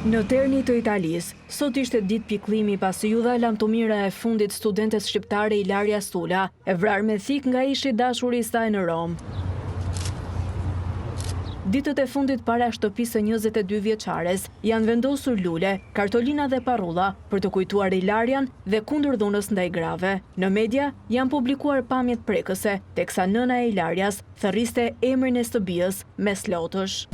Në Terni të Italisë, sot ishte ditë pikëllimi pasi u dha lamtomira e fundit studentes shqiptare Ilaria Stula, e vrarë me thik nga ishi dashuri i saj në Rom. Ditët e fundit para shtëpisë së 22 vjeçares janë vendosur lule, kartolina dhe parrulla për të kujtuar Ilarian dhe kundër dhunës ndaj grave. Në media janë publikuar pamjet prekëse, teksa nëna e Ilarias thërriste emrin e shtëpiës me slotësh.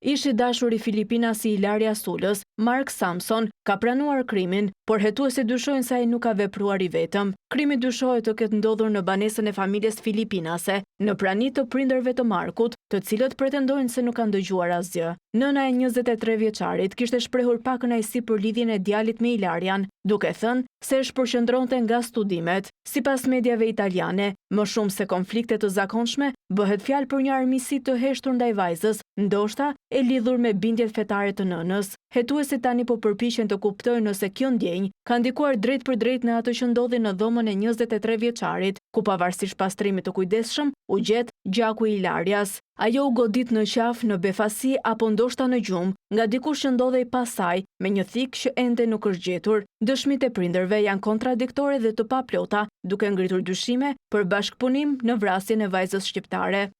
Ishi dashur i Filipinas i Ilaria Stulës, Mark Samson, ka pranuar krimin, por hetuesit dyshojnë se ai nuk ka vepruar i vetëm. Krimi dyshohet të ketë ndodhur në banesën e familjes filipinase, në prani të prindërve të Markut, të cilët pretendojnë se nuk kanë dëgjuar asgjë. Nëna e 23 vjeçarit kishte shprehur pak kënaqësi për lidhjen e djalit me Ilarian, duke thënë se e shpërqendronte nga studimet. Sipas mediave italiane, më shumë se konflikte të zakonshme, bëhet fjalë për një armiqësi të heshtur ndaj vajzës, ndoshta e lidhur me bindjet fetare të nënës. Hetuesit tani po përpiqen të kuptojnë nëse kjo ndjenjë ka ndikuar drejt për drejt në atë që ndodhi në dhomën e 23 vjeçarit, ku pavarësisht pastrimit të kujdesshëm, u gjet gjaku i Ilarias. Ajo u godit në qafë, në befasi apo ndoshta në gjumë, nga dikush që ndodhej pas saj, me një thik që ende nuk është gjetur. Dëshmitë e prindërve janë kontradiktore dhe të paplota, duke ngritur dyshime për bashkëpunim në vrasjen e vajzës shqiptare.